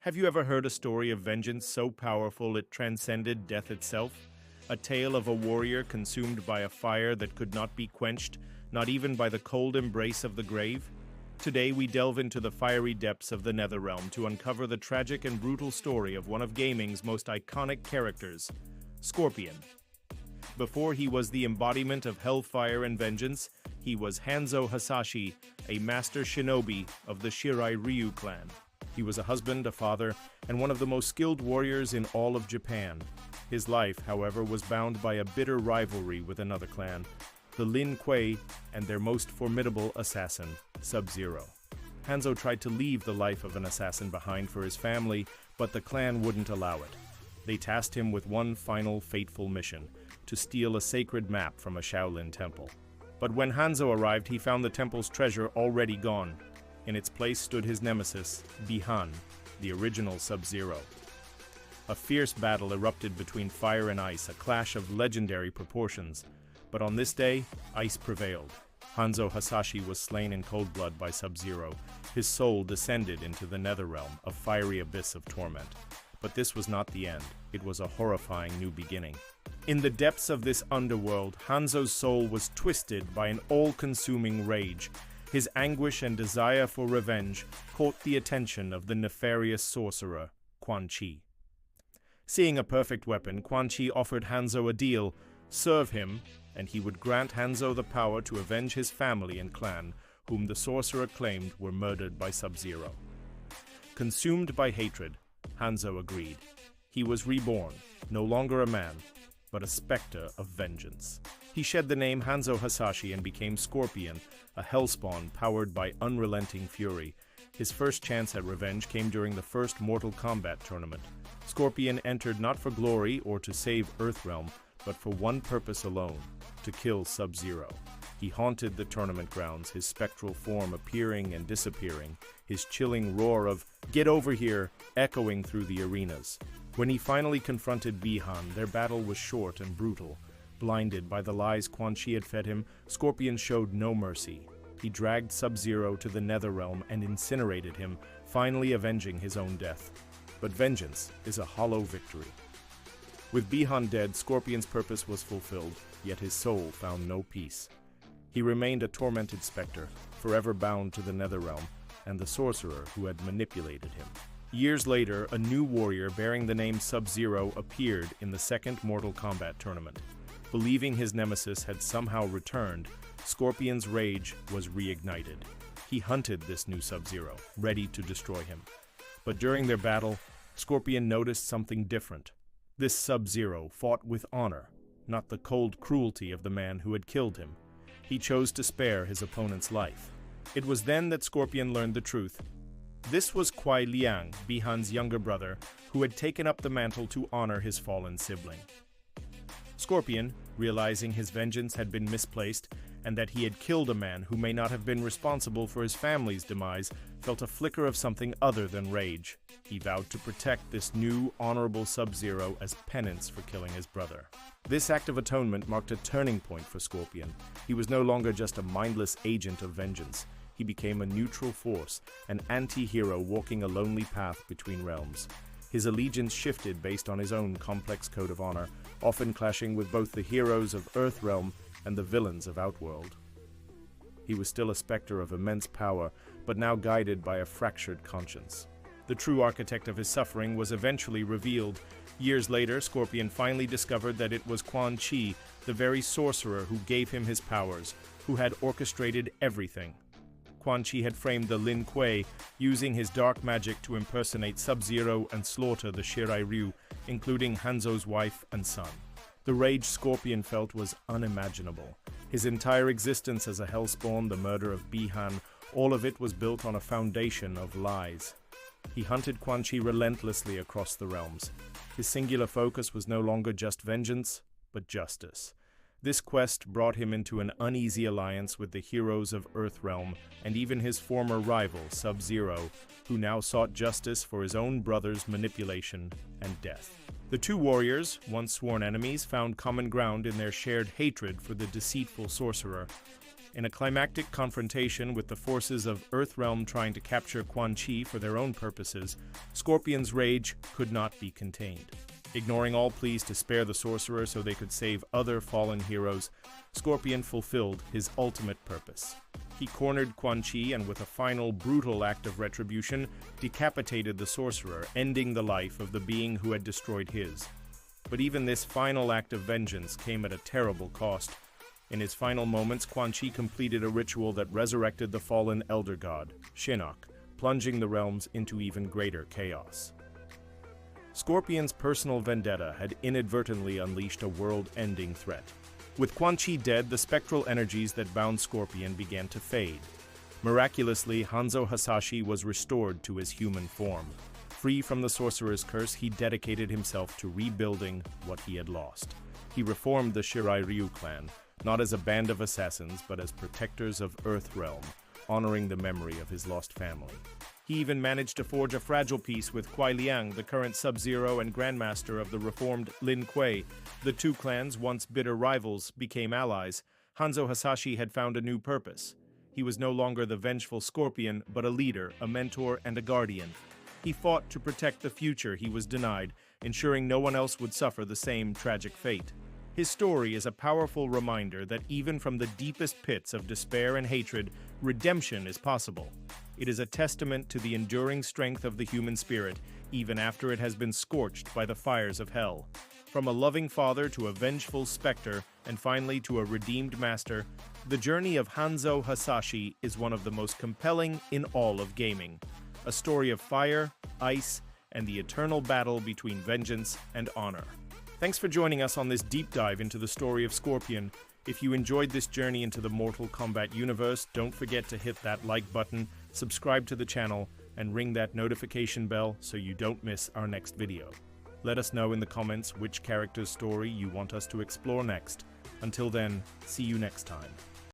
Have you ever heard a story of vengeance so powerful it transcended death itself? A tale of a warrior consumed by a fire that could not be quenched, not even by the cold embrace of the grave? Today we delve into the fiery depths of the Netherrealm to uncover the tragic and brutal story of one of gaming's most iconic characters, Scorpion. Before he was the embodiment of hellfire and vengeance, he was Hanzo Hasashi, a master shinobi of the Shirai Ryu clan. He was a husband, a father, and one of the most skilled warriors in all of Japan. His life, however, was bound by a bitter rivalry with another clan, the Lin Kuei, and their most formidable assassin, Sub-Zero. Hanzo tried to leave the life of an assassin behind for his family, but the clan wouldn't allow it. They tasked him with one final fateful mission, to steal a sacred map from a Shaolin temple. But when Hanzo arrived, he found the temple's treasure already gone. In its place stood his nemesis, Bi-Han, the original Sub-Zero. A fierce battle erupted between fire and ice, a clash of legendary proportions. But on this day, ice prevailed. Hanzo Hasashi was slain in cold blood by Sub-Zero. His soul descended into the Netherrealm, a fiery abyss of torment. But this was not the end. It was a horrifying new beginning. In the depths of this underworld, Hanzo's soul was twisted by an all-consuming rage. His anguish and desire for revenge caught the attention of the nefarious sorcerer, Quan Chi. Seeing a perfect weapon, Quan Chi offered Hanzo a deal: serve him, and he would grant Hanzo the power to avenge his family and clan, whom the sorcerer claimed were murdered by Sub-Zero. Consumed by hatred, Hanzo agreed. He was reborn, no longer a man, but a specter of vengeance. He shed the name Hanzo Hasashi and became Scorpion, a hellspawn powered by unrelenting fury. His first chance at revenge came during the first Mortal Kombat tournament. Scorpion entered not for glory or to save Earthrealm, but for one purpose alone: to kill Sub-Zero. He haunted the tournament grounds, his spectral form appearing and disappearing, his chilling roar of "Get over here!" echoing through the arenas. When he finally confronted Bi-Han, their battle was short and brutal. Blinded by the lies Quan Chi had fed him, Scorpion showed no mercy. He dragged Sub-Zero to the Netherrealm and incinerated him, finally avenging his own death. But vengeance is a hollow victory. With Bi-Han dead, Scorpion's purpose was fulfilled, yet his soul found no peace. He remained a tormented specter, forever bound to the Netherrealm and the sorcerer who had manipulated him. Years later, a new warrior bearing the name Sub-Zero appeared in the second Mortal Kombat tournament. Believing his nemesis had somehow returned, Scorpion's rage was reignited. He hunted this new Sub-Zero, ready to destroy him. But during their battle, Scorpion noticed something different. This Sub-Zero fought with honor, not the cold cruelty of the man who had killed him. He chose to spare his opponent's life. It was then that Scorpion learned the truth. This was Kuai Liang, Bi-Han's younger brother, who had taken up the mantle to honor his fallen sibling. Scorpion, realizing his vengeance had been misplaced and that he had killed a man who may not have been responsible for his family's demise, felt a flicker of something other than rage. He vowed to protect this new, honorable Sub-Zero as penance for killing his brother. This act of atonement marked a turning point for Scorpion. He was no longer just a mindless agent of vengeance. He became a neutral force, an anti-hero walking a lonely path between realms. His allegiance shifted based on his own complex code of honor, often clashing with both the heroes of Earthrealm and the villains of Outworld. He was still a specter of immense power, but now guided by a fractured conscience. The true architect of his suffering was eventually revealed. Years later, Scorpion finally discovered that it was Quan Chi, the very sorcerer who gave him his powers, who had orchestrated everything. Quan Chi had framed the Lin Kuei, using his dark magic to impersonate Sub-Zero and slaughter the Shirai Ryu, including Hanzo's wife and son. The rage Scorpion felt was unimaginable. His entire existence as a hellspawn, the murder of Bi-Han, all of it was built on a foundation of lies. He hunted Quan Chi relentlessly across the realms. His singular focus was no longer just vengeance, but justice. This quest brought him into an uneasy alliance with the heroes of Earthrealm and even his former rival, Sub-Zero, who now sought justice for his own brother's manipulation and death. The two warriors, once sworn enemies, found common ground in their shared hatred for the deceitful sorcerer. In a climactic confrontation with the forces of Earthrealm trying to capture Quan Chi for their own purposes, Scorpion's rage could not be contained. Ignoring all pleas to spare the sorcerer so they could save other fallen heroes, Scorpion fulfilled his ultimate purpose. He cornered Quan Chi and with a final brutal act of retribution, decapitated the sorcerer, ending the life of the being who had destroyed his. But even this final act of vengeance came at a terrible cost. In his final moments, Quan Chi completed a ritual that resurrected the fallen elder god, Shinnok, plunging the realms into even greater chaos. Scorpion's personal vendetta had inadvertently unleashed a world-ending threat. With Quan Chi dead, the spectral energies that bound Scorpion began to fade. Miraculously, Hanzo Hasashi was restored to his human form. Free from the sorcerer's curse, he dedicated himself to rebuilding what he had lost. He reformed the Shirai Ryu clan, not as a band of assassins, but as protectors of Earthrealm, honoring the memory of his lost family. He even managed to forge a fragile peace with Kuai Liang, the current Sub-Zero and Grandmaster of the reformed Lin Kuei. The two clans, once bitter rivals, became allies. Hanzo Hasashi had found a new purpose. He was no longer the vengeful Scorpion, but a leader, a mentor, and a guardian. He fought to protect the future he was denied, ensuring no one else would suffer the same tragic fate. His story is a powerful reminder that even from the deepest pits of despair and hatred, redemption is possible. It is a testament to the enduring strength of the human spirit, even after it has been scorched by the fires of hell. From a loving father to a vengeful specter, and finally to a redeemed master, the journey of Hanzo Hasashi is one of the most compelling in all of gaming. A story of fire, ice, and the eternal battle between vengeance and honor. Thanks for joining us on this deep dive into the story of Scorpion. If you enjoyed this journey into the Mortal Kombat universe, don't forget to hit that like button, subscribe to the channel, and ring that notification bell so you don't miss our next video. Let us know in the comments which character's story you want us to explore next. Until then, see you next time.